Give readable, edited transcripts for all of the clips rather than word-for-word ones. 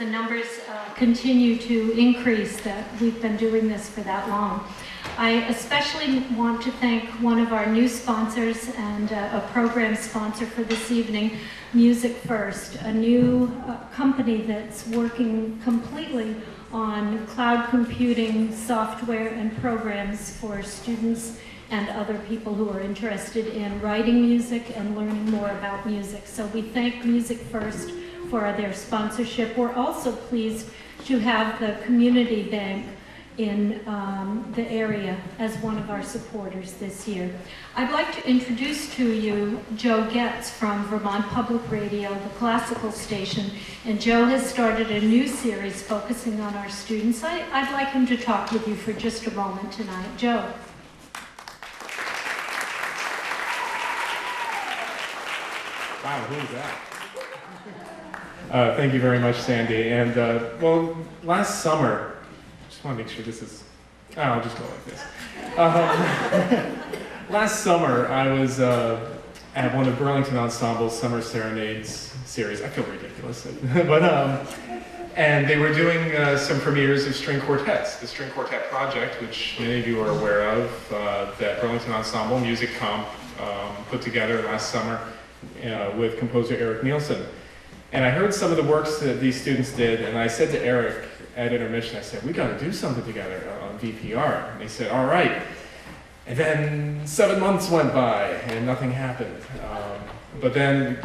the numbers continue to increase, that we've been doing this for that long. I especially want to thank one of our new sponsors and a program sponsor for this evening, MusicFirst, a new company that's working completely on cloud computing software and programs for students and other people who are interested in writing music and learning more about music. So we thank MusicFirst for their sponsorship. We're also pleased to have the community bank in the area as one of our supporters this year. I'd like to introduce to you Joe Getz from Vermont Public Radio, the classical station, and Joe has started a new series focusing on our students. I'd like him to talk with you for just a moment tonight. Joe. Wow, who is that? Thank you very much, Sandy. And well, last summer, I want to make sure this is, I'll just go like this. Last summer, I was at one of Burlington Ensemble's Summer Serenades series. I feel ridiculous, but and they were doing some premieres of string quartets, the String Quartet Project, which many of you are aware of, that Burlington Ensemble Music Comp put together last summer with composer Eric Nielsen. And I heard some of the works that these students did, and I said to Eric, at intermission, I said, we got to do something together on VPR. And he said, all right. And then 7 months went by and nothing happened. But then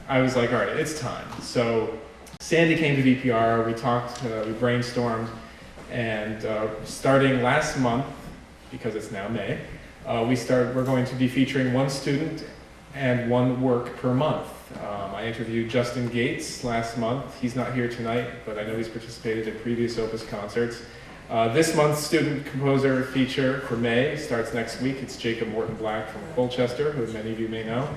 I was like, all right, it's time. So Sandy came to VPR, we talked, we brainstormed, and starting last month, because it's now May, we're going to be featuring one student and one work per month. I interviewed Justin Gates last month. He's not here tonight, but I know he's participated in previous Opus concerts. This month's student composer feature for May starts next week. It's Jacob Morton Black from Colchester, who many of you may know.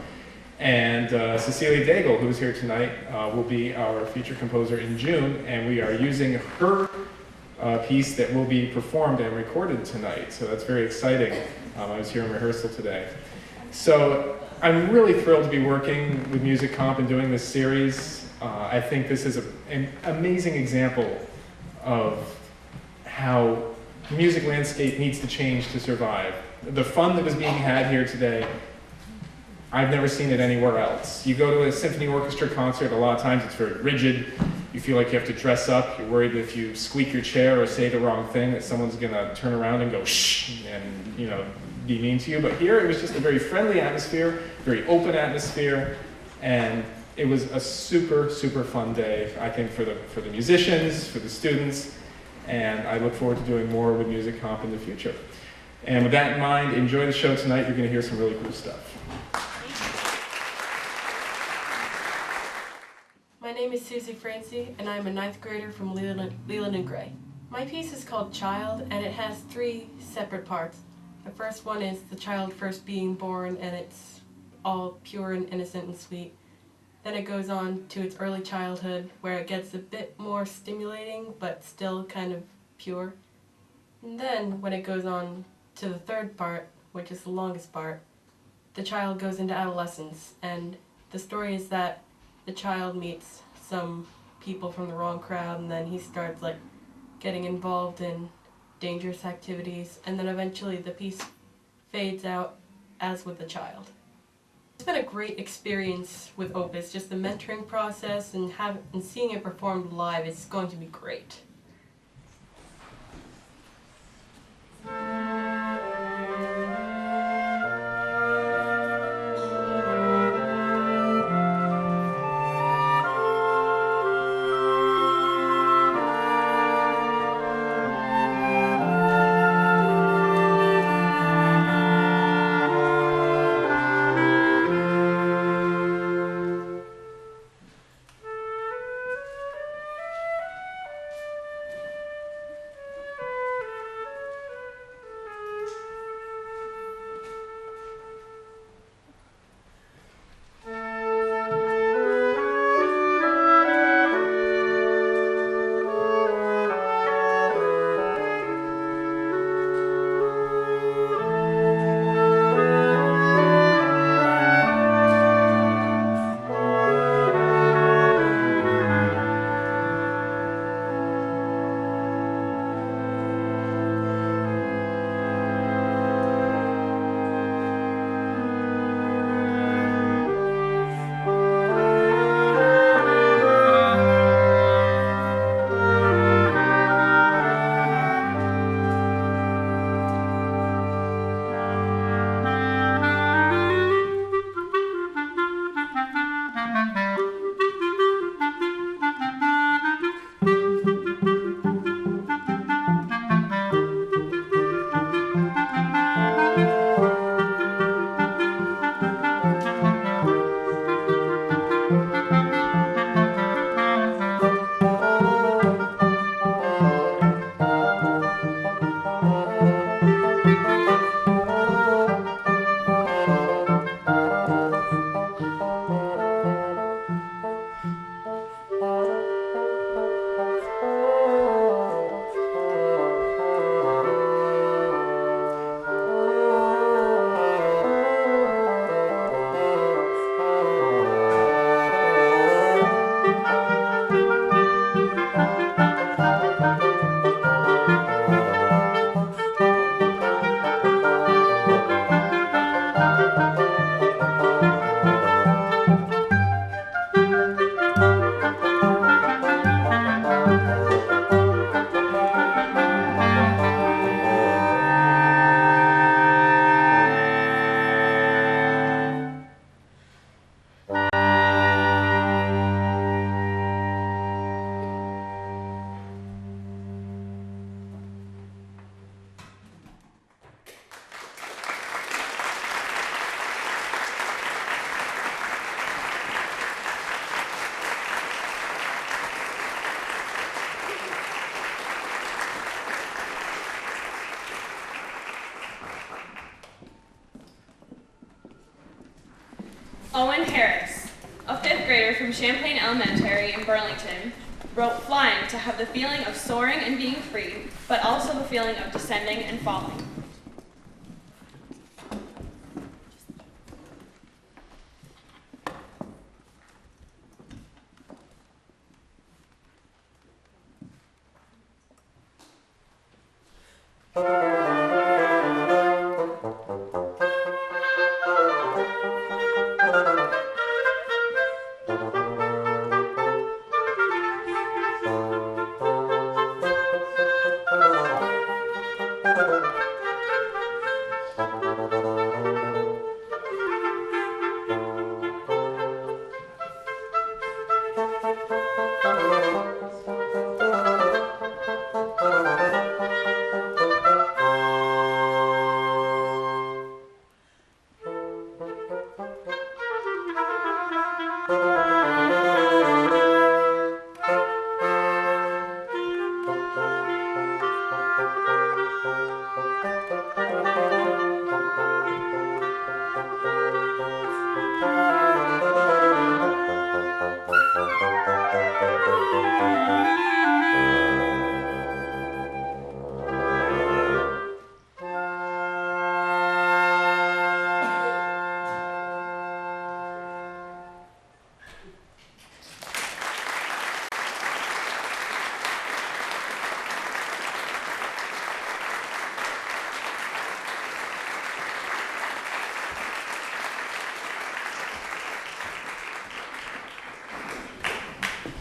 And Cecilia Daigle, who's here tonight, will be our feature composer in June, and we are using her piece that will be performed and recorded tonight. So that's very exciting. I was here in rehearsal today. So I'm really thrilled to be working with Music Comp and doing this series. I think this is an amazing example of how the music landscape needs to change to survive. The fun that was being had here today, I've never seen it anywhere else. You go to a symphony orchestra concert, a lot of times it's very rigid. You feel like you have to dress up. You're worried that if you squeak your chair or say the wrong thing, that someone's gonna turn around and go shh, and be mean to you. But here it was just a very friendly atmosphere, very open atmosphere, and it was a super, super fun day, I think, for the musicians, for the students, and I look forward to doing more with Music Comp in the future. And with that in mind, enjoy the show tonight. You're going to hear some really cool stuff. My name is Susie Francie, and I'm a 9th grader from Leland and Gray. My piece is called Child, and it has 3 separate parts. The first one is the child first being born, and it's all pure and innocent and sweet. Then it goes on to its early childhood, where it gets a bit more stimulating, but still kind of pure. And then when it goes on to the 3rd part, which is the longest part, the child goes into adolescence, and the story is that the child meets some people from the wrong crowd, and then he starts getting involved in dangerous activities, and then eventually the piece fades out as with the child. It's been a great experience with Opus, just the mentoring process and seeing it performed live is going to be great. Owen Harris, a fifth grader from Champlain Elementary in Burlington, wrote flying to have the feeling of soaring and being free, but also the feeling of descending and falling.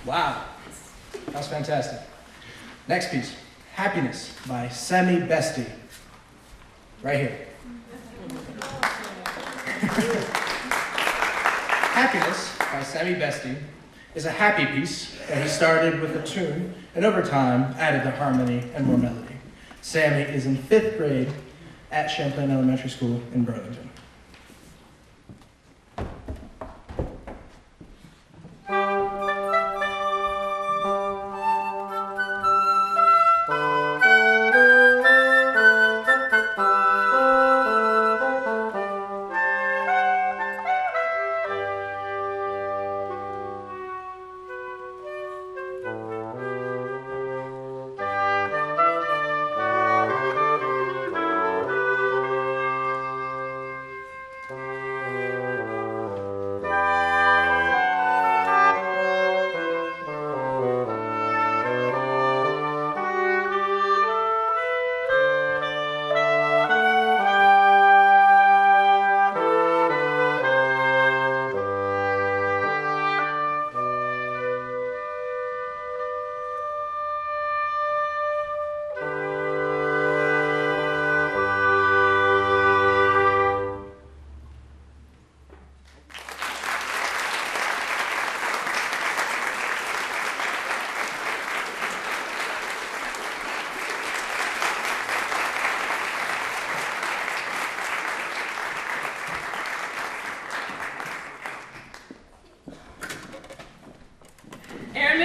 Wow, that was fantastic. Next piece, Happiness by Sammy Besti. Right here. Happiness by Sammy Besti is a happy piece that he started with a tune and over time added the harmony and more melody. Sammy is in 5th grade at Champlain Elementary School in Burlington.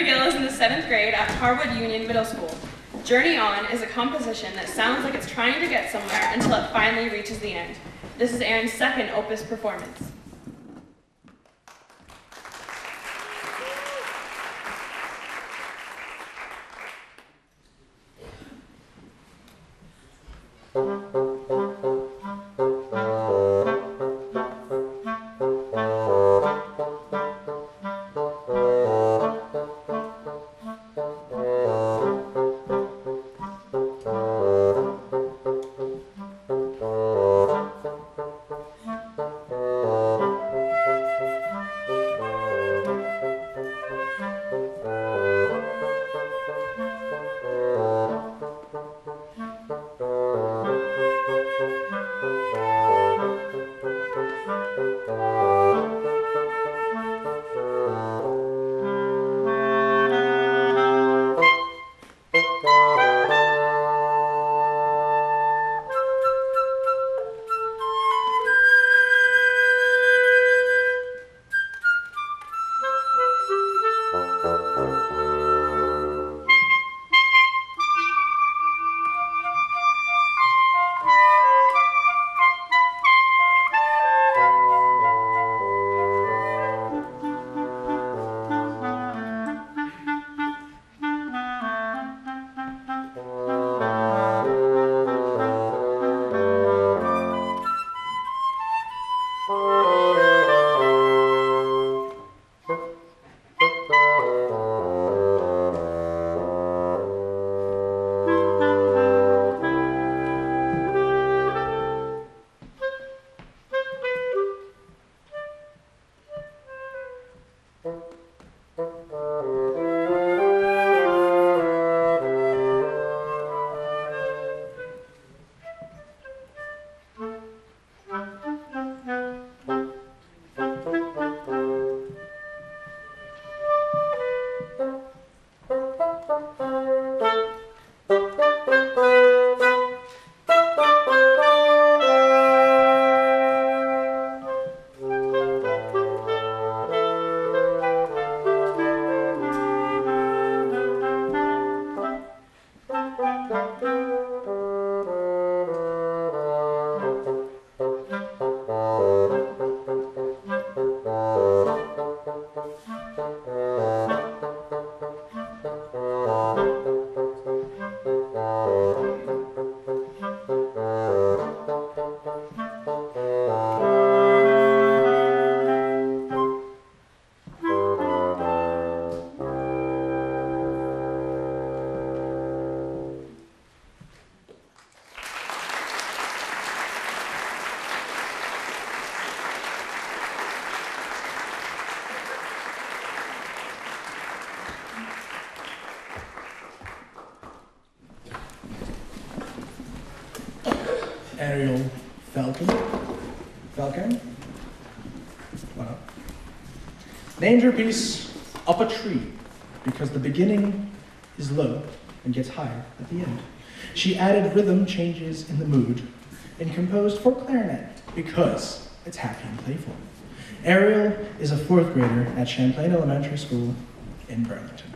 Is in the 7th grade at Harwood Union Middle School. Journey On is a composition that sounds like it's trying to get somewhere until it finally reaches the end. This is Aaron's second Opus performance. Ariel Falcon. Wow. Named her piece Up a Tree because the beginning is low and gets higher at the end. She added rhythm changes in the mood and composed for clarinet because it's happy and playful. Ariel is a 4th grader at Champlain Elementary School in Burlington.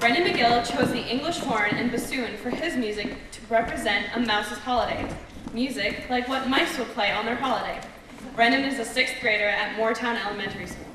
Brendan McGill chose the English horn and bassoon for his music to represent a mouse's holiday. Music like what mice would play on their holiday. Brendan is a 6th grader at Moortown Elementary School.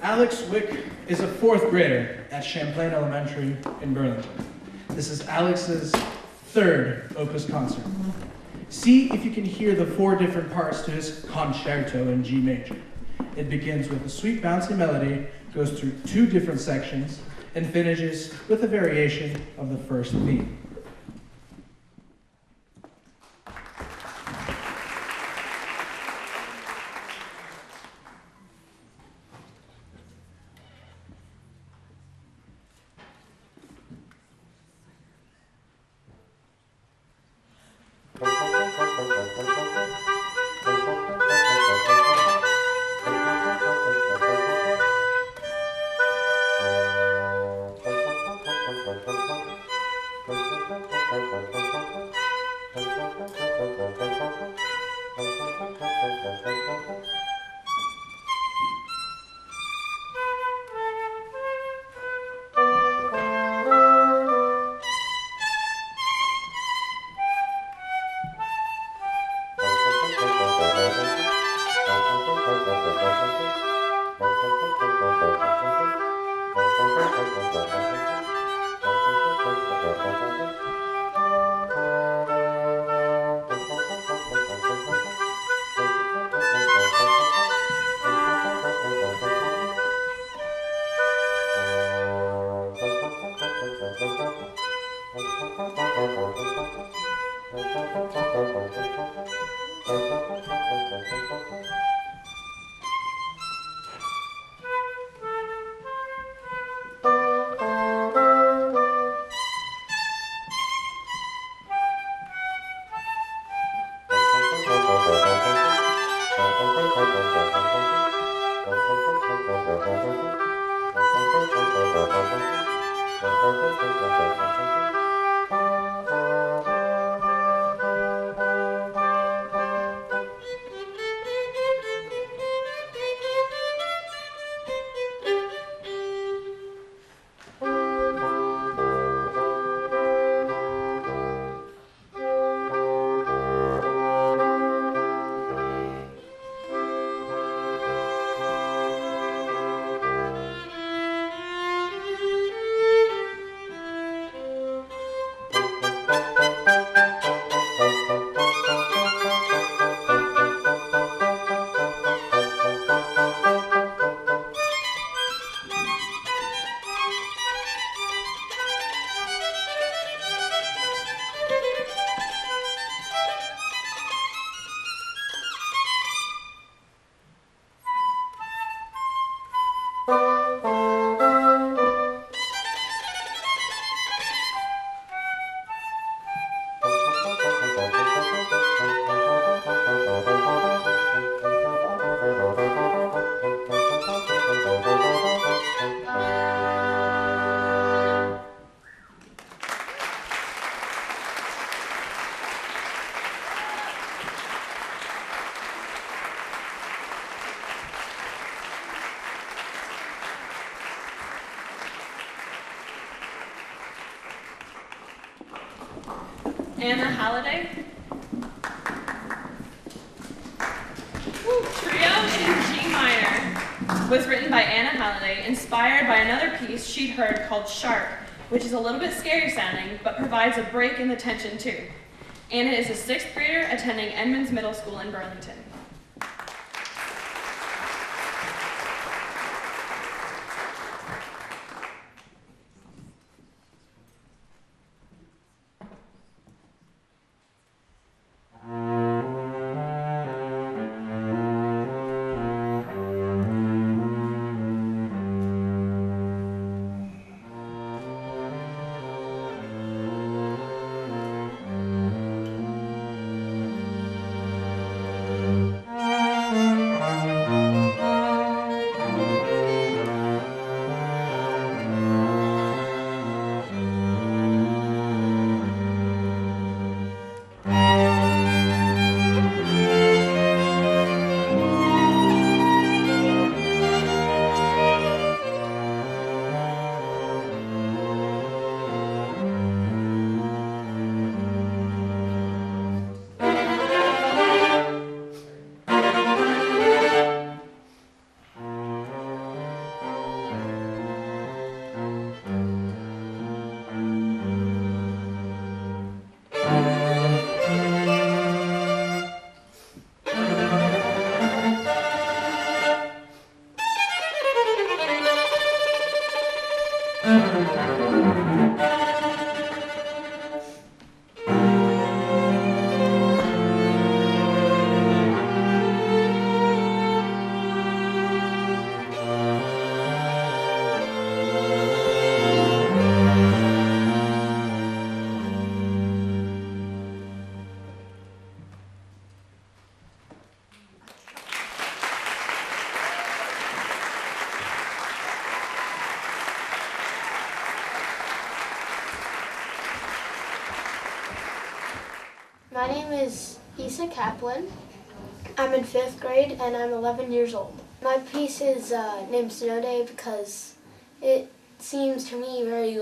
Alex Wick is a 4th grader at Champlain Elementary in Burlington. This is Alex's 3rd Opus concert. See if you can hear the 4 different parts to his concerto in G major. It begins with a sweet bouncy melody, goes through 2 different sections, and finishes with a variation of the first theme. Anna Halliday. Trio in G minor was written by Anna Halliday, inspired by another piece she'd heard called Sharp, which is a little bit scary sounding, but provides a break in the tension too. Anna is a sixth grader attending Edmonds Middle School in Burlington. My name is Issa Kaplan. I'm in 5th grade and I'm 11 years old. My piece is named Snow Day because it seems to me very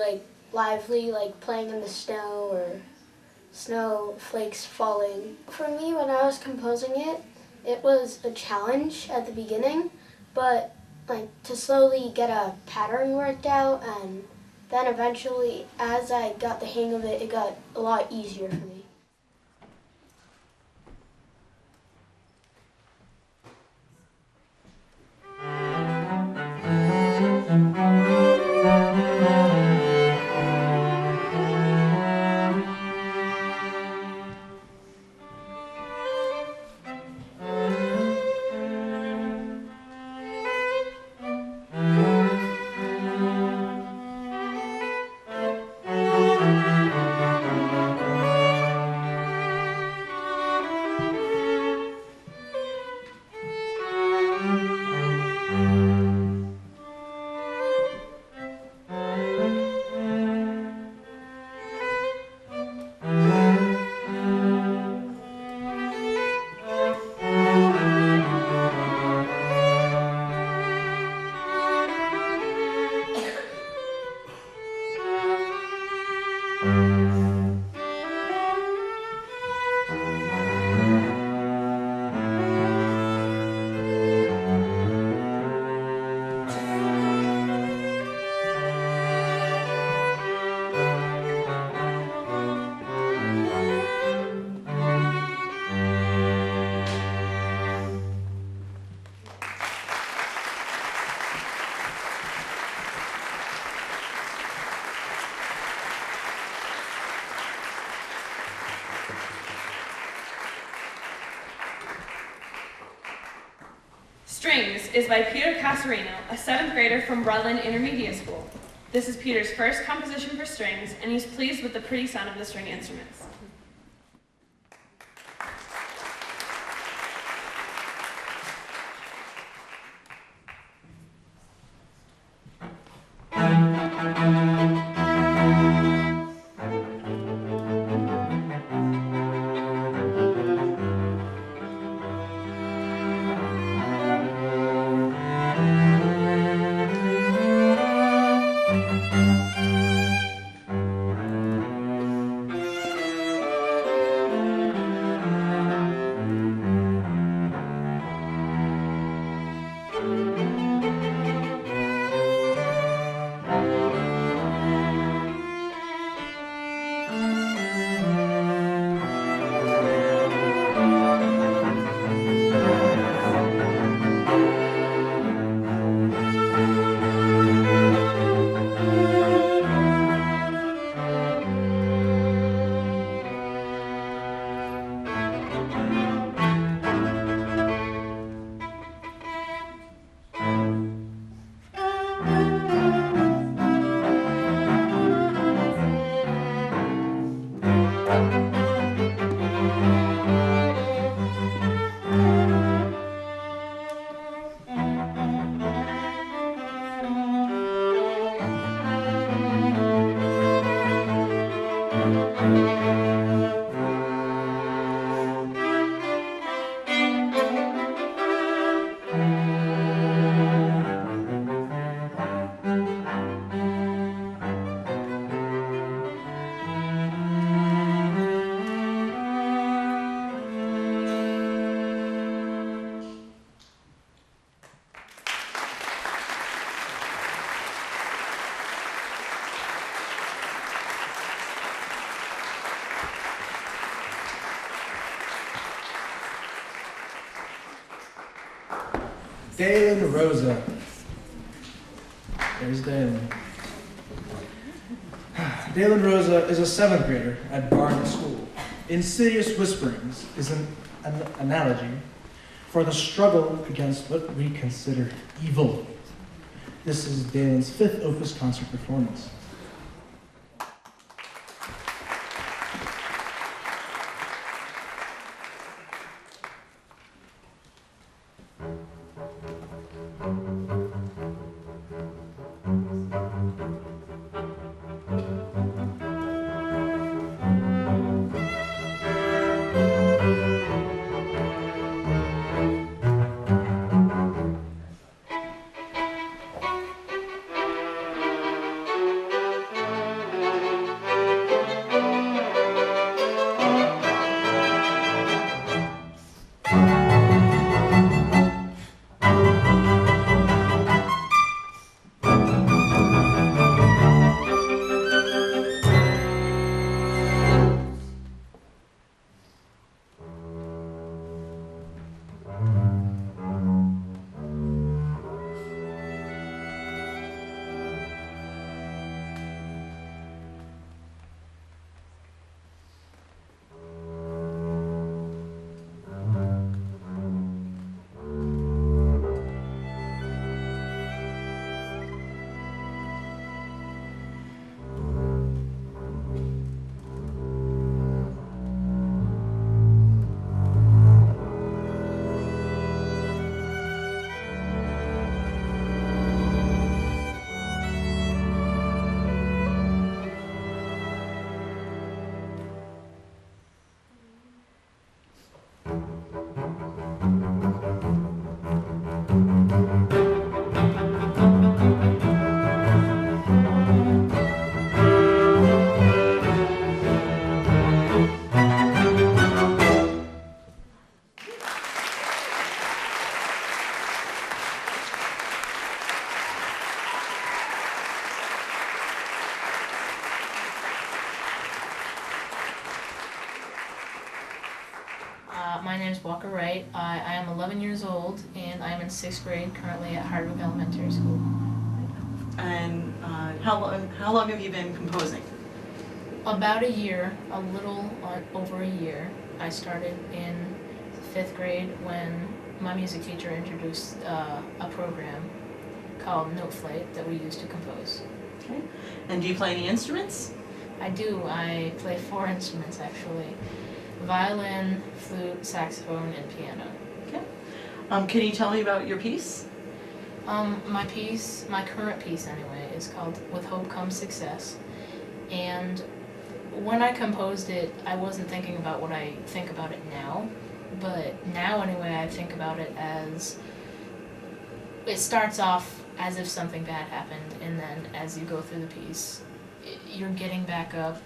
lively, like playing in the snow or snowflakes falling. For me, when I was composing it, it was a challenge at the beginning, but to slowly get a pattern worked out, and then eventually, as I got the hang of it, it got a lot easier for me. Strings is by Peter Casarino, a 7th grader from Rutland Intermediate School. This is Peter's first composition for strings, and he's pleased with the pretty sound of the string instruments. Dalen Rosa. There's Dalen. Dalen Rosa is a 7th grader at Barnet School. Insidious Whisperings is an analogy for the struggle against what we consider evil. This is Dalen's 5th Opus concert performance. is Walker Wright. I am 11 years old, and I am in 6th grade currently at Hardwick Elementary School. And how long have you been composing? About a year, a little over a year. I started in 5th grade when my music teacher introduced a program called Note Flight that we use to compose. Okay. And do you play any instruments? I do. I play 4 instruments actually: violin, flute, saxophone, and piano. Okay. Can you tell me about your piece? My current piece anyway, is called With Hope Comes Success. And when I composed it, I wasn't thinking about what I think about it now. But now anyway, I think about it as, it starts off as if something bad happened, and then as you go through the piece, you're getting back up.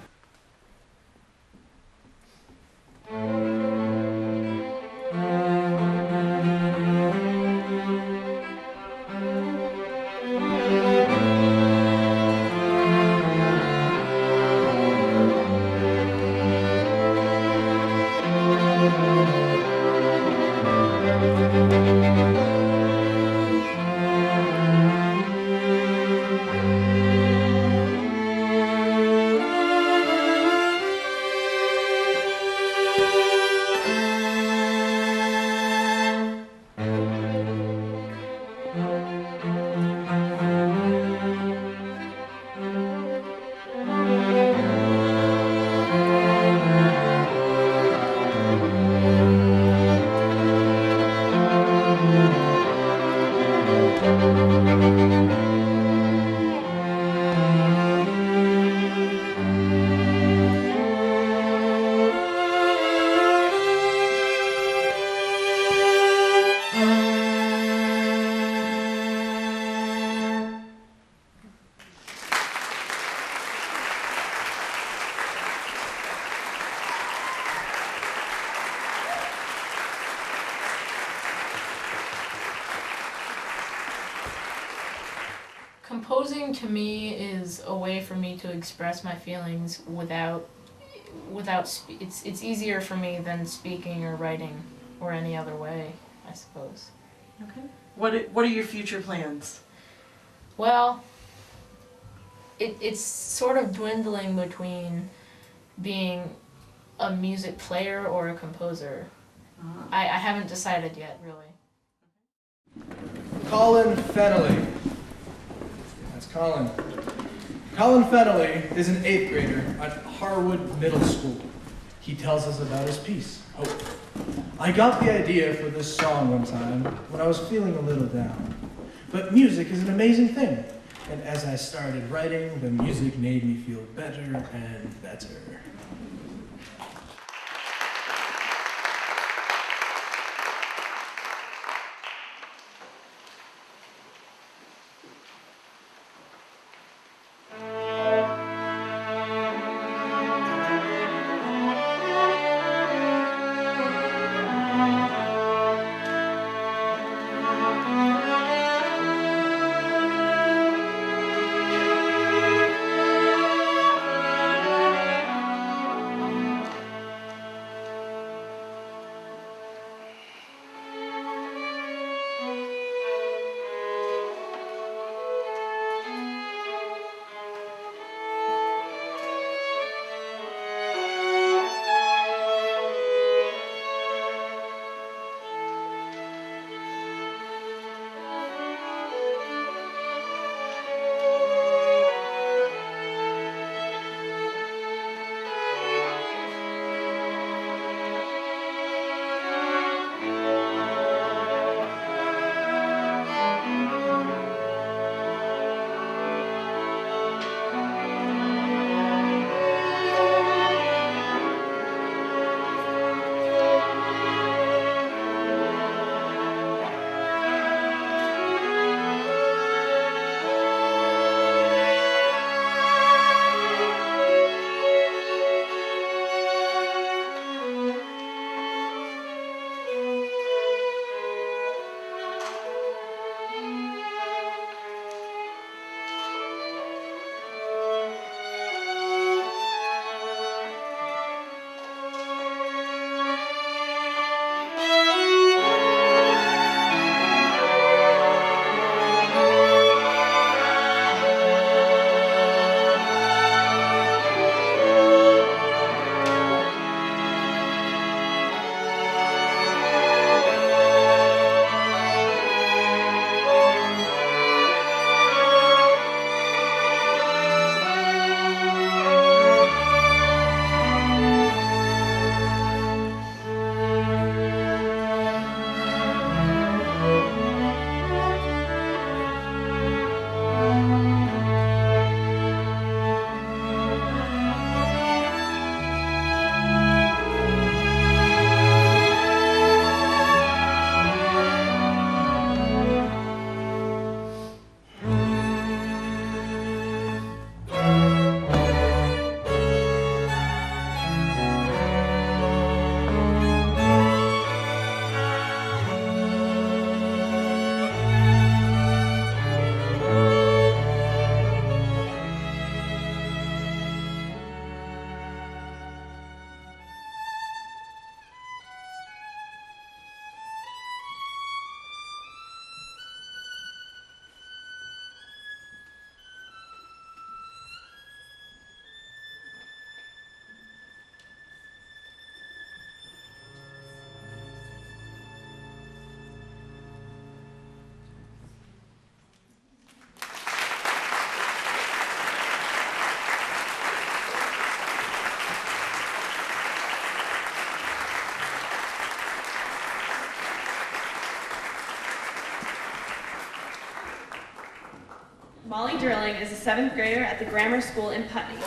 Composing to me is a way for me to express my feelings it's easier for me than speaking or writing or any other way, I suppose. Okay. What are your future plans? Well, it's sort of dwindling between being a music player or a composer. I haven't decided yet, really. Colin Fennelly. That's Colin. Colin Fennelly is an 8th grader at Harwood Middle School. He tells us about his piece, Hope. I got the idea for this song one time when I was feeling a little down. But music is an amazing thing. And as I started writing, the music made me feel better and better. Drilling is a 7th grader at the grammar school in Putney.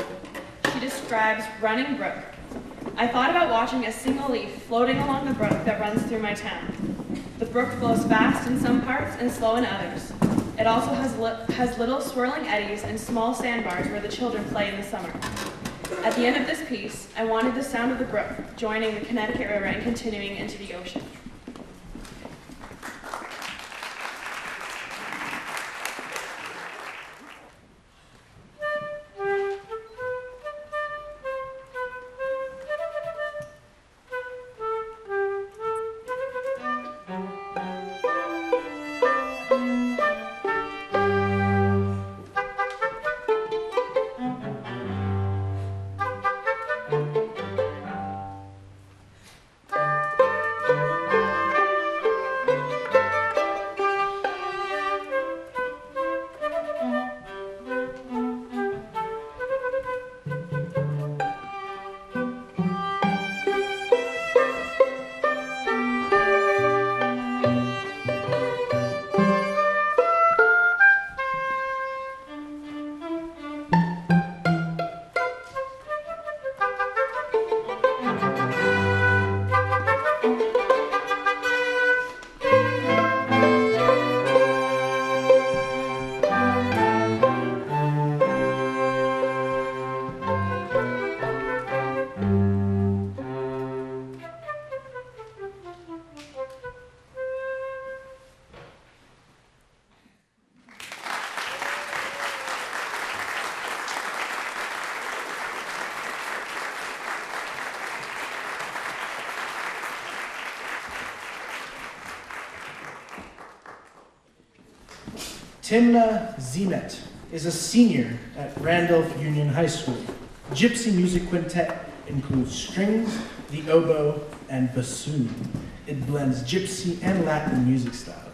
She describes running brook. I thought about watching a single leaf floating along the brook that runs through my town. The brook flows fast in some parts and slow in others. It also has little swirling eddies and small sandbars where the children play in the summer. At the end of this piece, I wanted the sound of the brook joining the Connecticut River and continuing into the ocean. Timna Zimet is a senior at Randolph Union High School. Gypsy Music Quintet includes strings, the oboe, and bassoon. It blends gypsy and Latin music styles.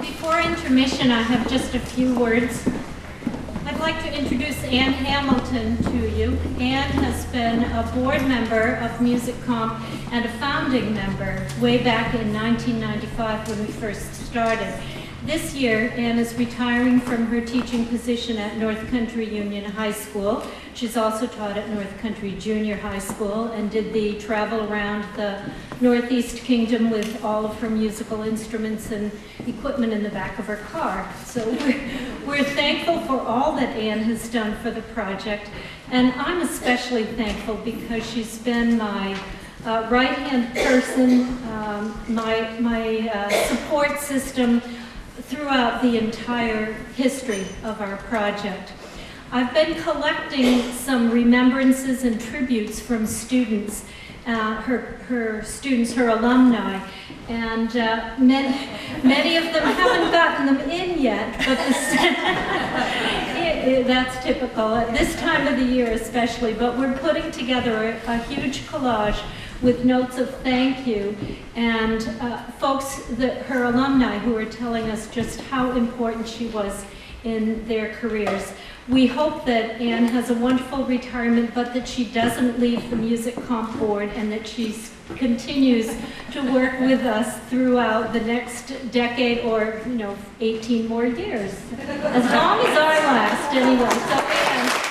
Before intermission, I have just a few words. I'd like to introduce Ann Hamilton to you. Ann has been a board member of MusicComp and a founding member way back in 1995 when we first started. This year, Ann is retiring from her teaching position at North Country Union High School. She's also taught at North Country Junior High School and did the travel around the Northeast Kingdom with all of her musical instruments and equipment in the back of her car. So we're thankful for all that Anne has done for the project. And I'm especially thankful because she's been my right-hand person, my support system throughout the entire history of our project. I've been collecting some remembrances and tributes from students, her students, her alumni, and many of them haven't gotten them in yet, but that's typical at this time of the year especially, but we're putting together a huge collage with notes of thank you and folks, her alumni who are telling us just how important she was in their careers. We hope that Anne has a wonderful retirement, but that she doesn't leave the Music Comp Board and that she continues to work with us throughout the next decade or, 18 more years. As long as I last, anyway. So, Anne.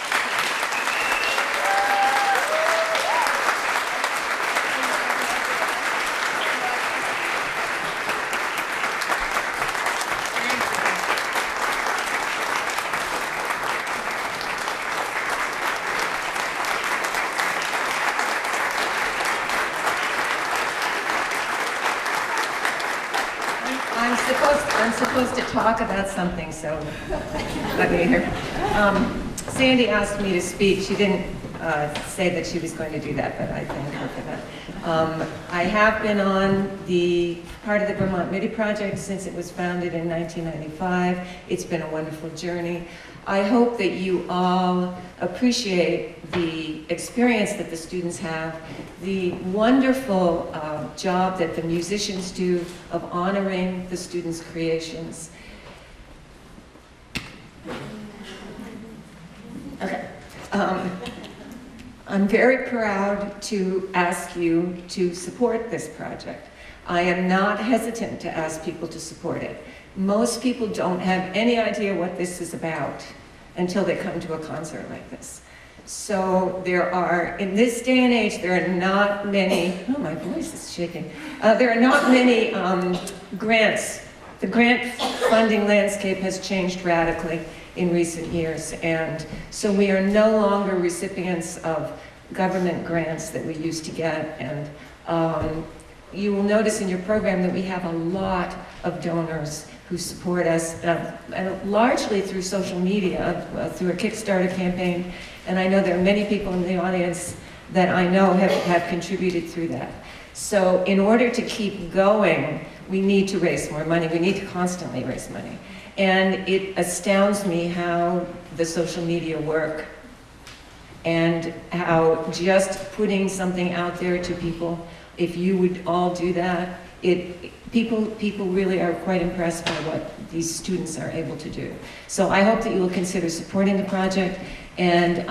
I'm supposed to talk about something, so let me hear. Sandy asked me to speak. She didn't say that she was going to do that, but I thank her for that. I have been on the part of the Vermont MIDI project since it was founded in 1995. It's been a wonderful journey. I hope that you all appreciate the experience that the students have, the wonderful job that the musicians do of honoring the students' creations. Okay. I'm very proud to ask you to support this project. I am not hesitant to ask people to support it. Most people don't have any idea what this is about until they come to a concert like this. So there are, in this day and age, there are not many, oh, my voice is shaking. There are not many grants. The grant funding landscape has changed radically in recent years, and so we are no longer recipients of government grants that we used to get, and you will notice in your program that we have a lot of donors who support us, and largely through social media, through a Kickstarter campaign, and I know there are many people in the audience that I know have contributed through that. So in order to keep going, we need to raise more money. We need to constantly raise money. And it astounds me how the social media work and how just putting something out there to people, if you would all do that, people really are quite impressed by what these students are able to do. So I hope that you will consider supporting the project, and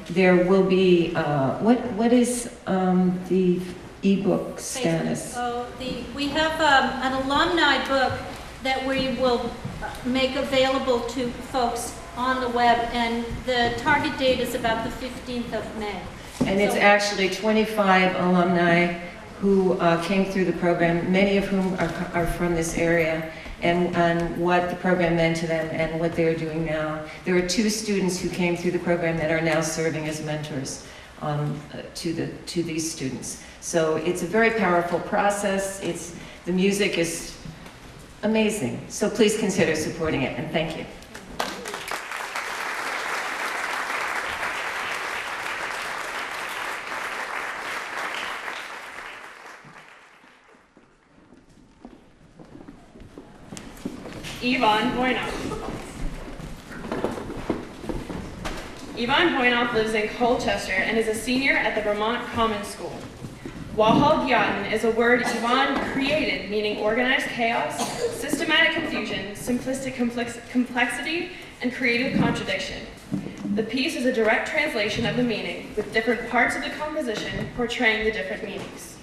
there will be, what is the ebook status? We have an alumni book that we will make available to folks on the web, and the target date is about the 15th of May. And it's actually 25 alumni who came through the program, many of whom are from this area, and what the program meant to them and what they're doing now. There are 2 students who came through the program that are now serving as mentors to these students. So it's a very powerful process. The music is amazing. So please consider supporting it, and thank you. Yvonne Boynoff. Yvonne Boynoff lives in Colchester and is a senior at the Vermont Common School. Wahal Gyatin is a word Yvonne created, meaning organized chaos, systematic confusion, simplistic complexity, and creative contradiction. The piece is a direct translation of the meaning, with different parts of the composition portraying the different meanings.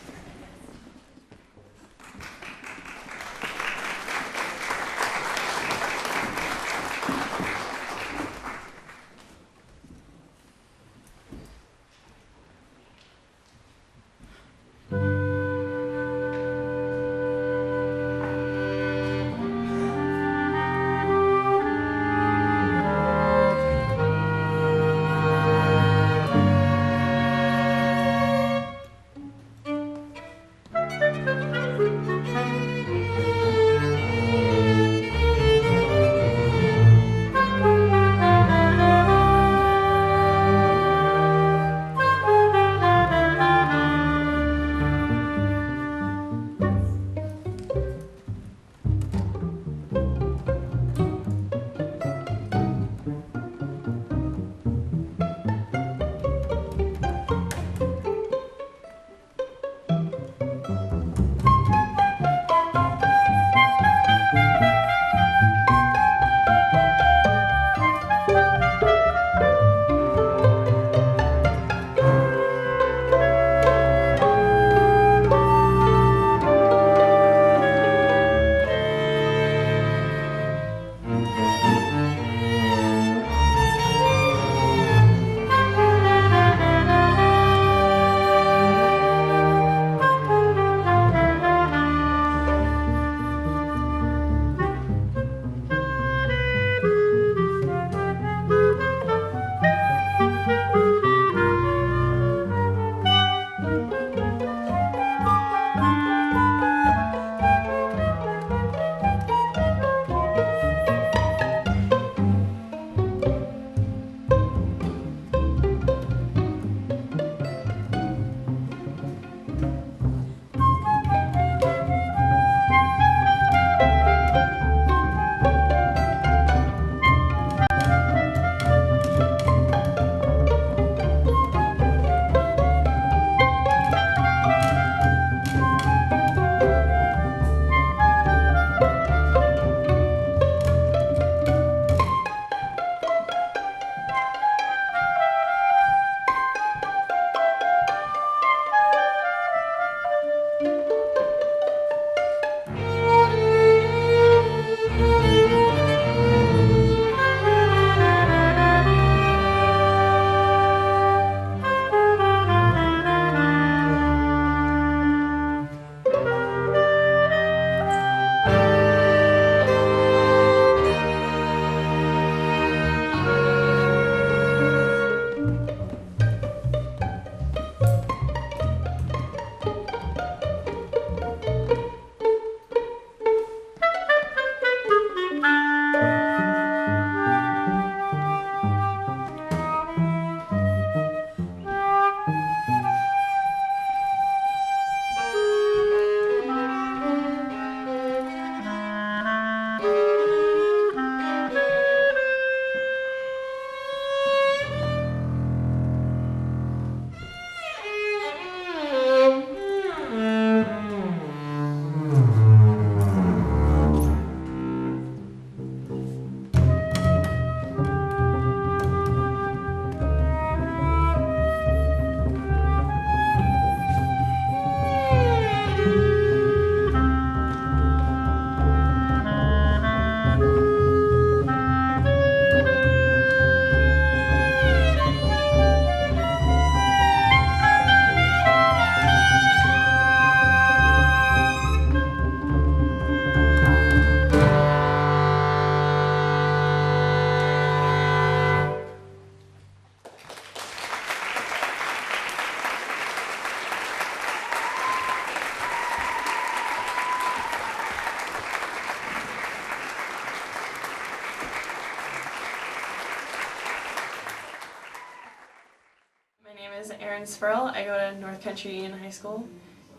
Erin Spurl. I go to North Country Union High School.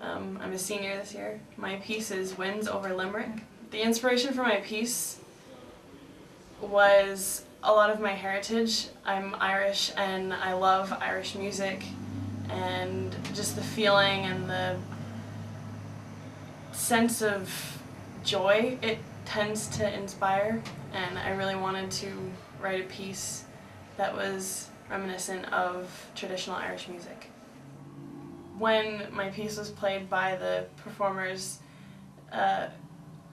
I'm a senior this year. My piece is Winds Over Limerick. The inspiration for my piece was a lot of my heritage. I'm Irish and I love Irish music, and just the feeling and the sense of joy it tends to inspire, and I really wanted to write a piece that was reminiscent of traditional Irish music. When my piece was played by the performers,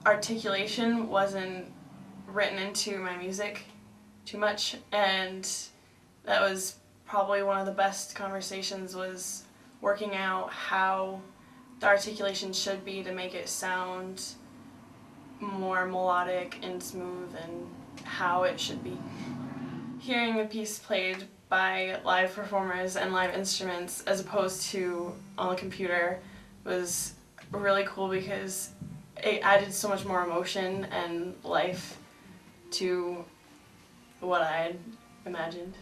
articulation wasn't written into my music too much, and that was probably one of the best conversations, was working out how the articulation should be to make it sound more melodic and smooth, and how it should be. Hearing a piece played by live performers and live instruments as opposed to on the computer was really cool, because it added so much more emotion and life to what I had imagined.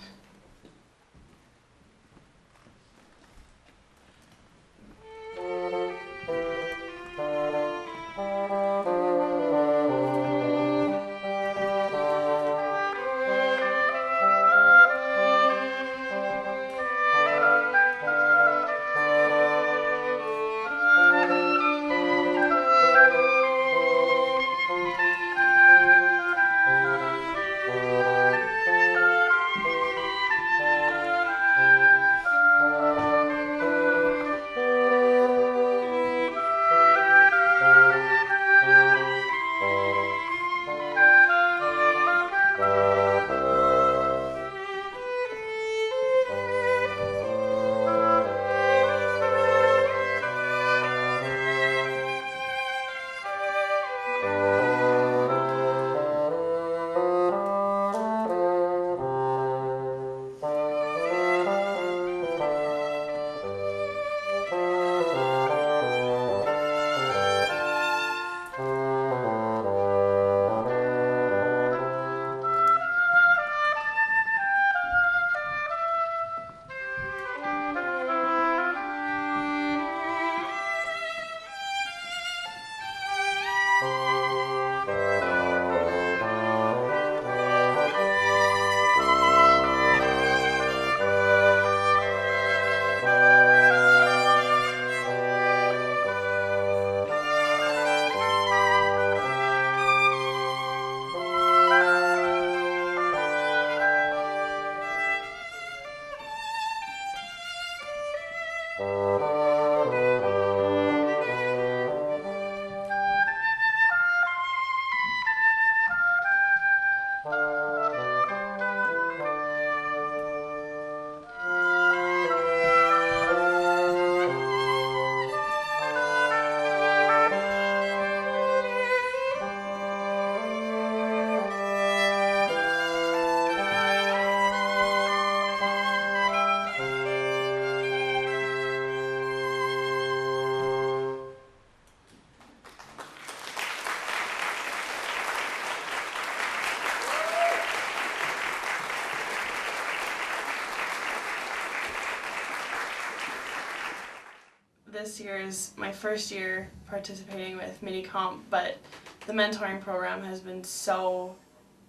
This year is my first year participating with Mini Comp, but the mentoring program has been so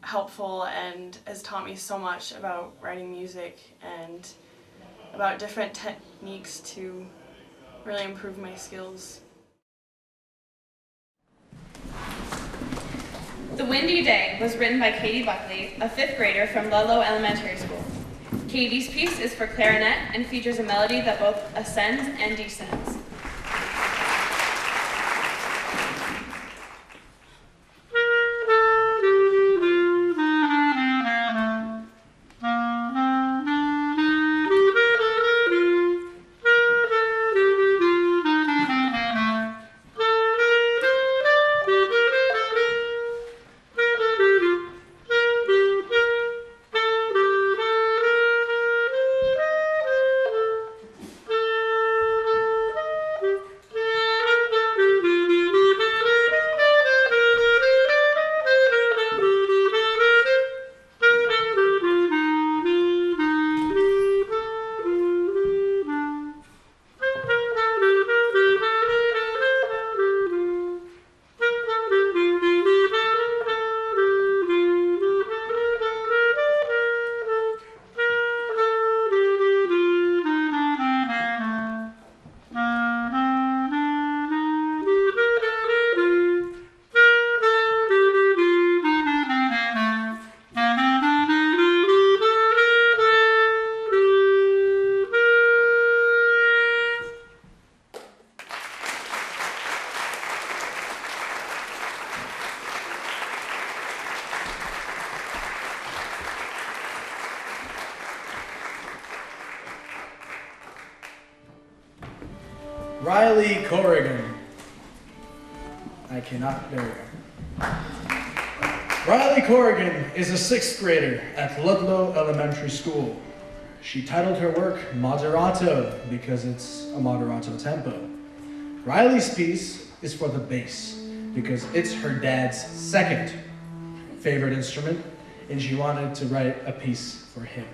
helpful and has taught me so much about writing music and about different techniques to really improve my skills. The Windy Day was written by Katie Buckley, a 5th grader from Ludlow Elementary School. Katie's piece is for clarinet and features a melody that both ascends and descends. Riley Corrigan. I cannot, there we go. Riley Corrigan is a 6th grader at Ludlow Elementary School. She titled her work Moderato because it's a moderato tempo. Riley's piece is for the bass because it's her dad's 2nd favorite instrument, and she wanted to write a piece for him.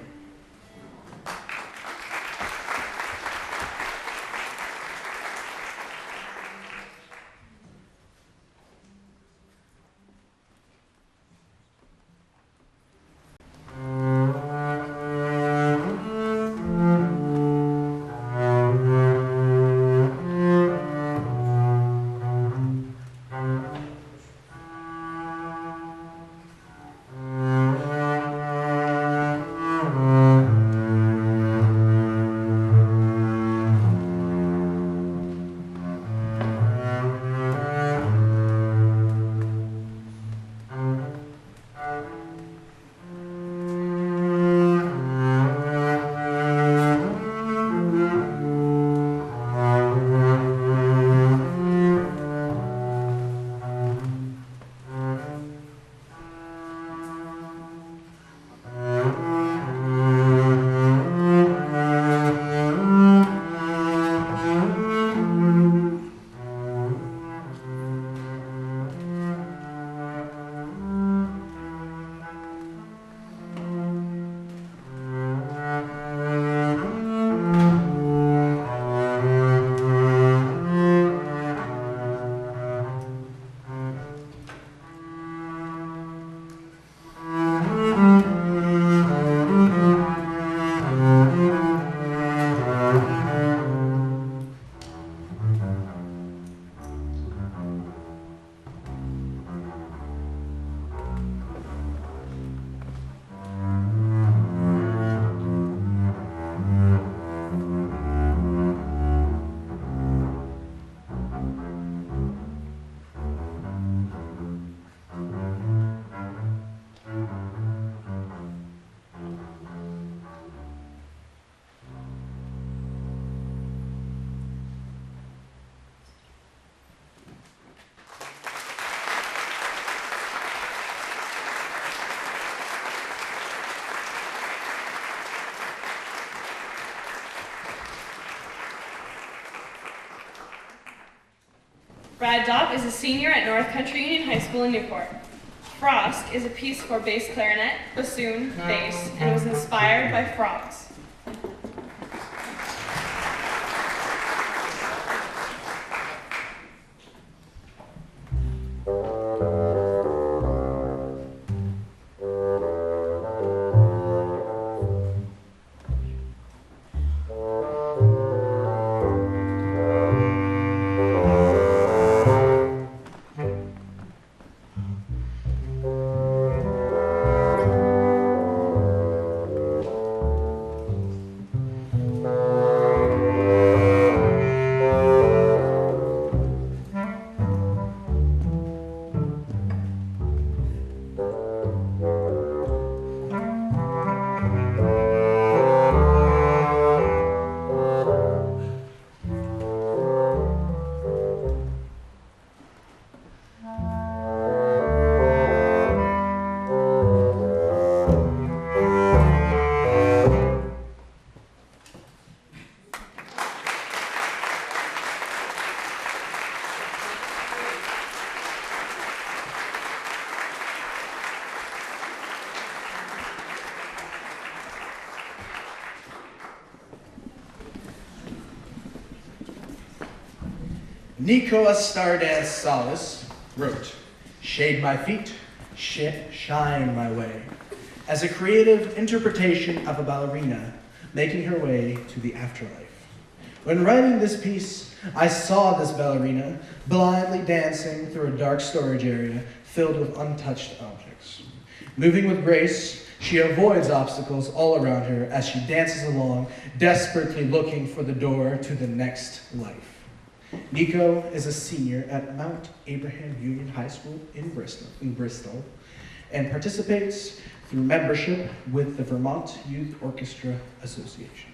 Brad Dopp is a senior at North Country Union High School in Newport. Frost is a piece for bass clarinet, bassoon, bass, and it was inspired by frogs. Nico Stardance Solace wrote, "Shade my feet, shine my way," as a creative interpretation of a ballerina making her way to the afterlife. When writing this piece, I saw this ballerina blindly dancing through a dark storage area filled with untouched objects. Moving with grace, she avoids obstacles all around her as she dances along, desperately looking for the door to the next life. Nico is a senior at Mount Abraham Union High School in Bristol, and participates through membership with the Vermont Youth Orchestra Association.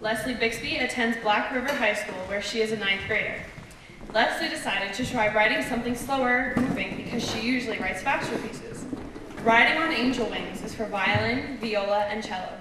Leslie Bixby attends Black River High School, where she is a 9th grader. Leslie decided to try writing something slower moving because she usually writes faster pieces. Riding on Angel Wings is for violin, viola, and cello.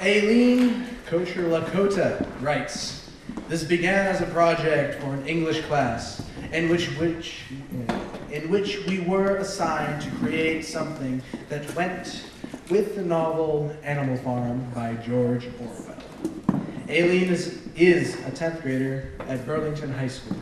Aileen Kosher Lakota writes, "This began as a project for an English class in which we were assigned to create something that went with the novel Animal Farm by George Orwell." Aileen is a 10th grader at Burlington High School.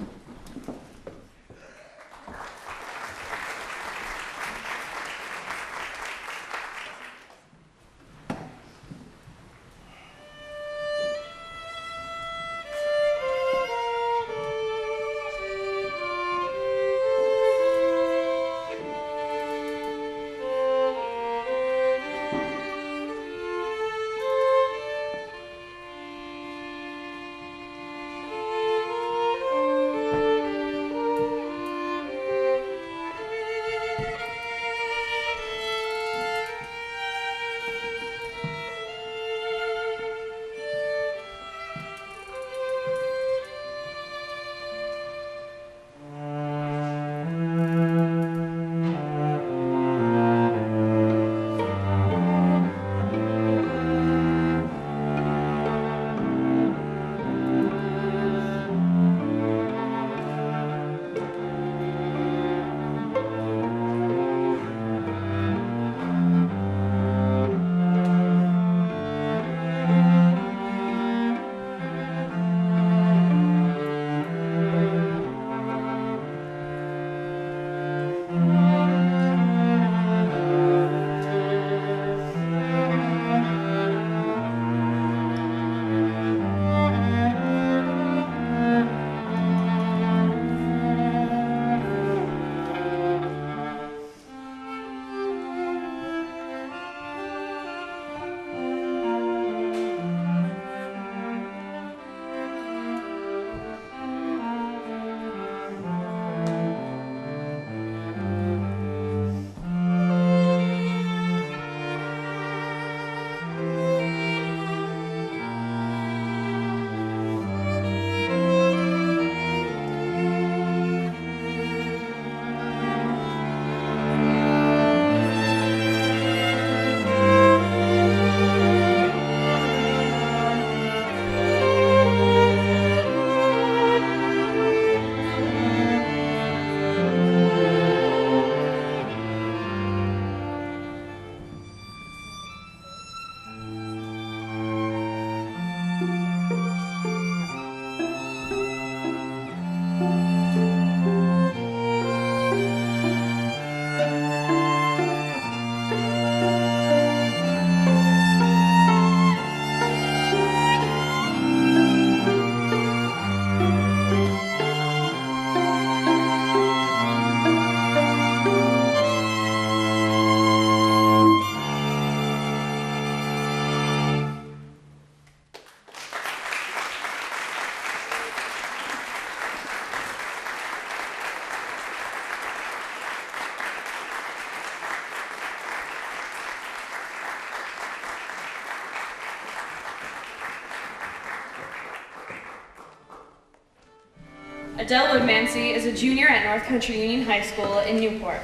Adele Woodmansey is a junior at North Country Union High School in Newport.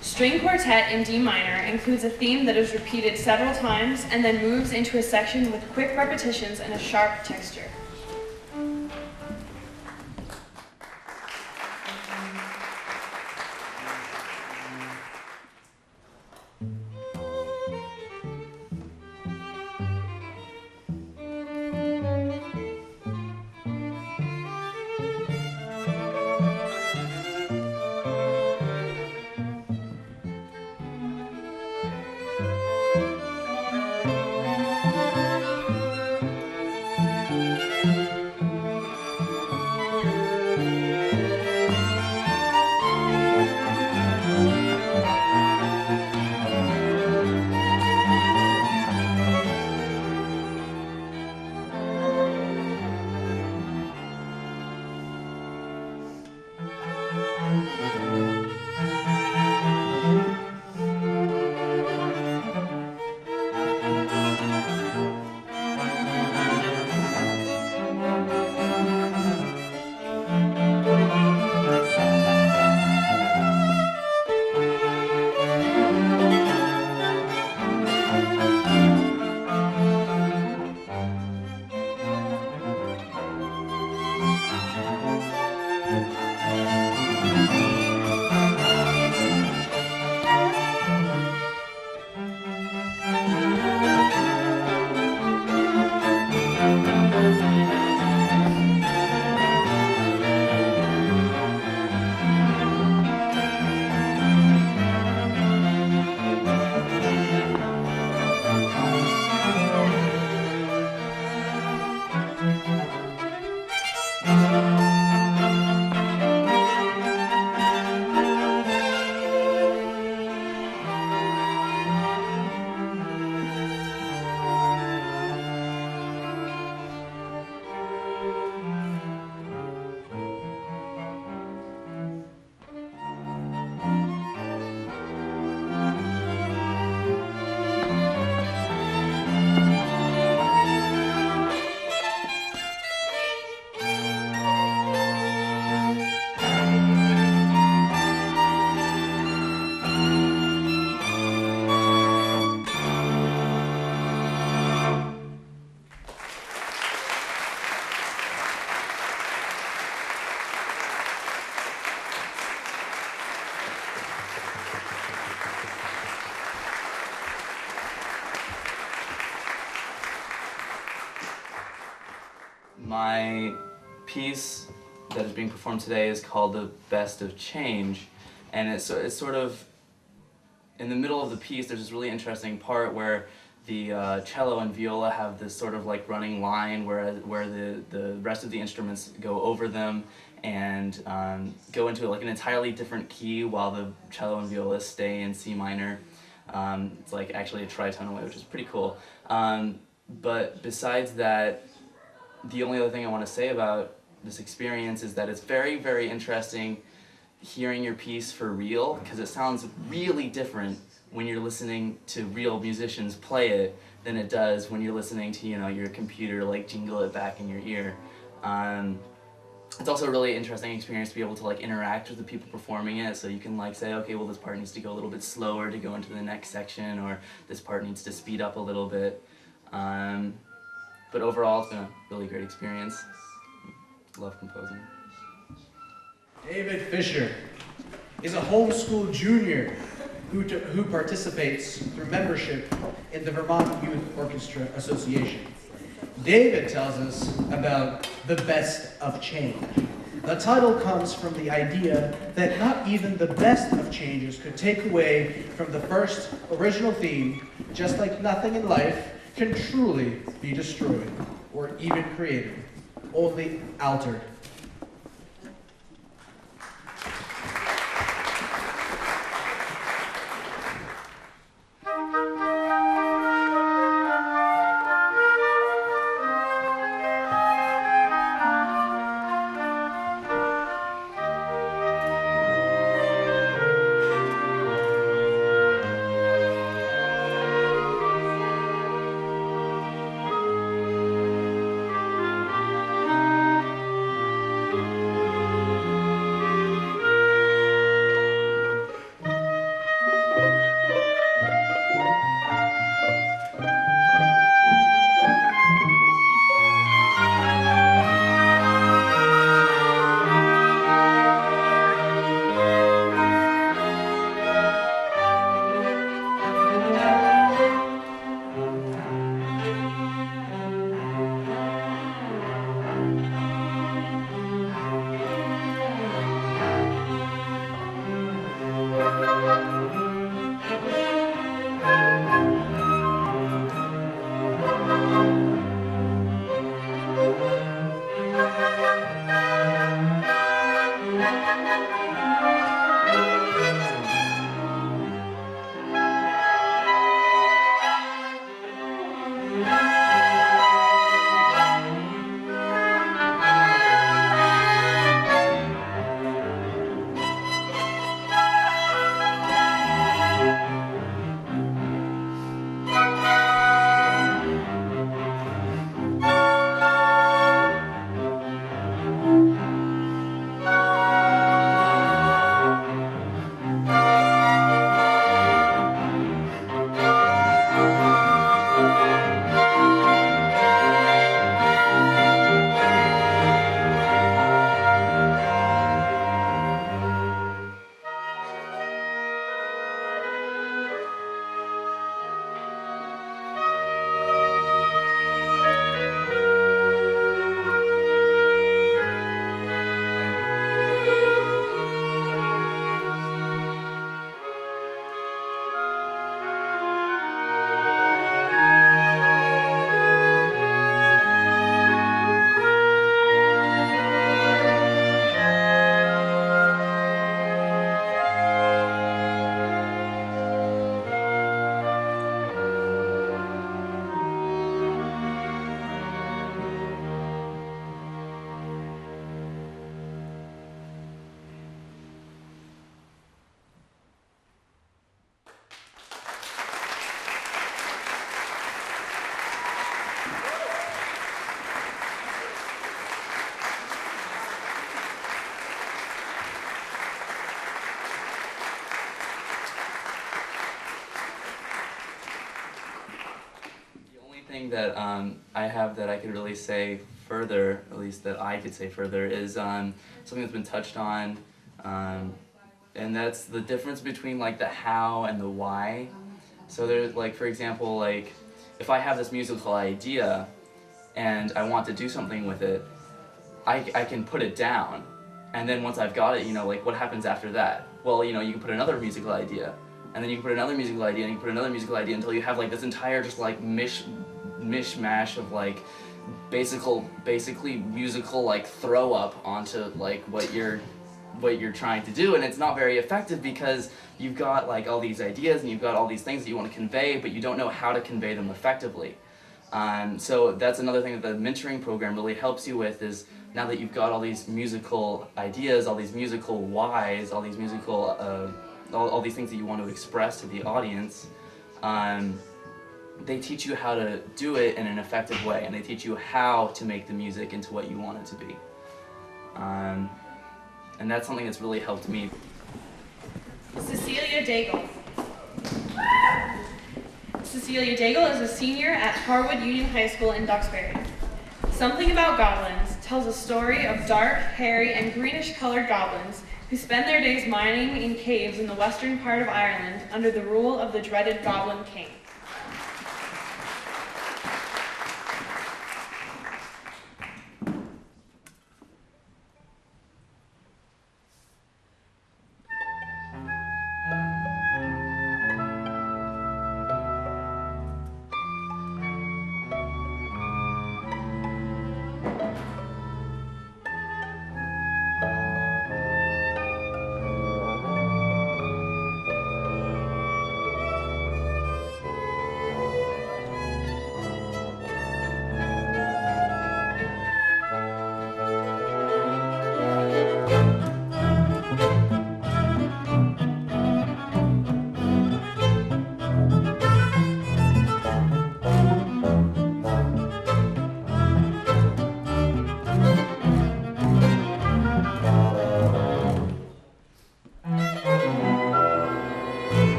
String Quartet in D minor includes a theme that is repeated several times and then moves into a section with quick repetitions and a sharp texture. My piece that is being performed today is called The Best of Change, and it's sort of, in the middle of the piece, there's this really interesting part where the cello and viola have this sort of like running line where the rest of the instruments go over them and go into like an entirely different key while the cello and viola stay in C minor. It's like actually a tritonal way, which is pretty cool. But besides that, the only other thing I want to say about this experience is that it's very, very interesting hearing your piece for real, because it sounds really different when you're listening to real musicians play it than it does when you're listening to, you know, your computer like jingle it back in your ear. It's also a really interesting experience to be able to like interact with the people performing it, so you can like say, okay, well this part needs to go a little bit slower to go into the next section, or this part needs to speed up a little bit. But overall, it's been a really great experience. Love composing. David Fisher is a homeschool junior who participates through membership in the Vermont Youth Orchestra Association. David tells us about the best of change. The title comes from the idea that not even the best of changes could take away from the first original theme, just like nothing in life can truly be destroyed or even created, only altered. thing that I have that I could really say further, at least that I could say further, is something that's been touched on, and that's the difference between like the how and the why. So there's like, for example, like if I have this musical idea and I want to do something with it, I can put it down, and then once I've got it, you know, like what happens after that? Well, you know, you can put another musical idea, and then you can put another musical idea, and you can put another musical idea until you have like this entire just like mishmash of like basically musical like throw up onto like what you're trying to do, and it's not very effective because you've got like all these ideas and you've got all these things that you want to convey, but you don't know how to convey them effectively. So that's another thing that the mentoring program really helps you with, is now that you've got all these musical ideas, all these musical whys, all these musical all these things that you want to express to the audience, they teach you how to do it in an effective way, and they teach you how to make the music into what you want it to be. And that's something that's really helped me. Cecilia Daigle. Cecilia Daigle is a senior at Harwood Union High School in Duxbury. Something About Goblins tells a story of dark, hairy, and greenish-colored goblins who spend their days mining in caves in the western part of Ireland under the rule of the dreaded Goblin King.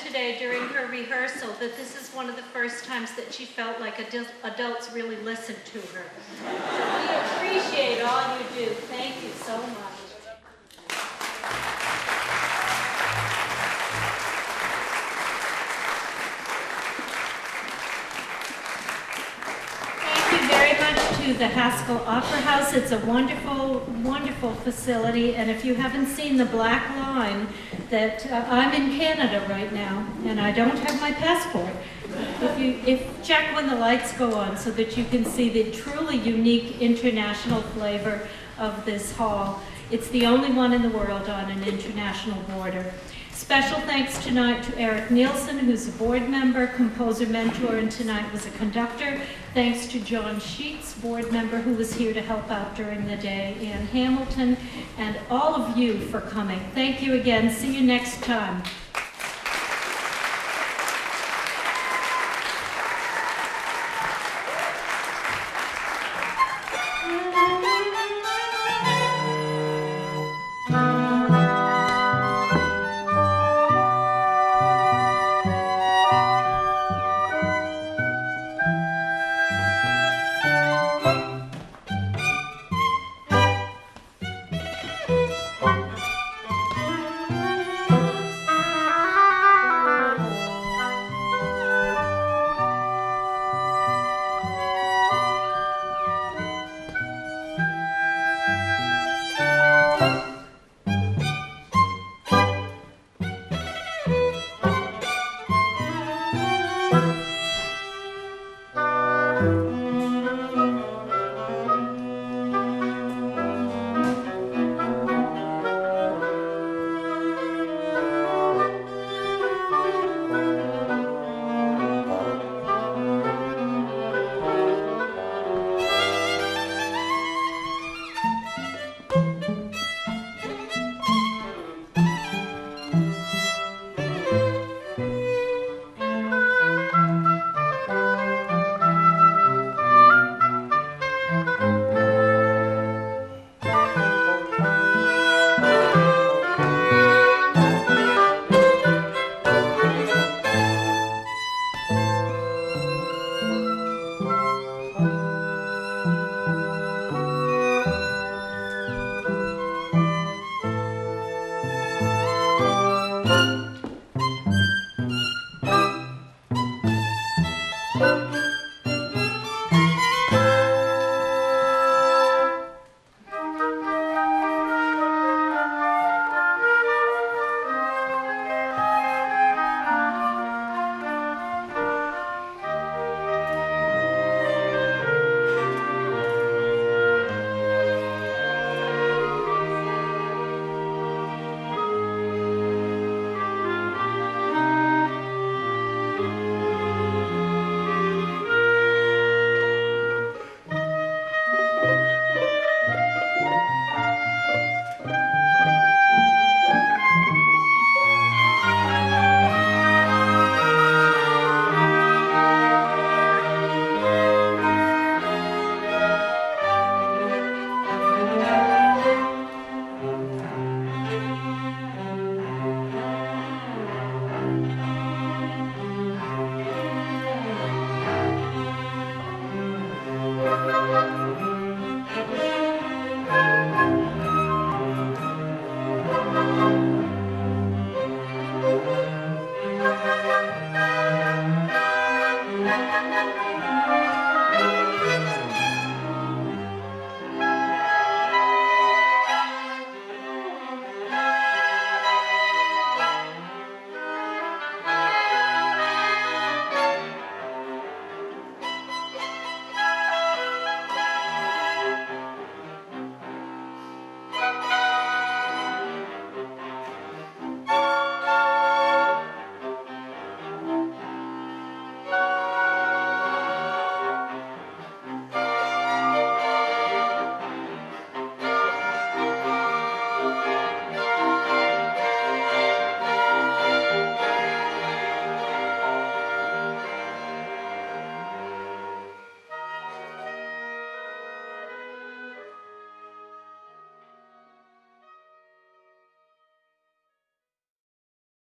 today during her rehearsal that this is one of the first times that she felt like adults really listened to her. So we appreciate all you do. Thank you so much. Very much to the Haskell Opera House. It's a wonderful, wonderful facility, and if you haven't seen the black line, that I'm in Canada right now, and I don't have my passport. If check when the lights go on so that you can see the truly unique international flavor of this hall. It's the only one in the world on an international border. Special thanks tonight to Eric Nielsen, who's a board member, composer, mentor, and tonight was a conductor. Thanks to John Sheets, board member, who was here to help out during the day, Ann Hamilton, and all of you for coming. Thank you again. See you next time.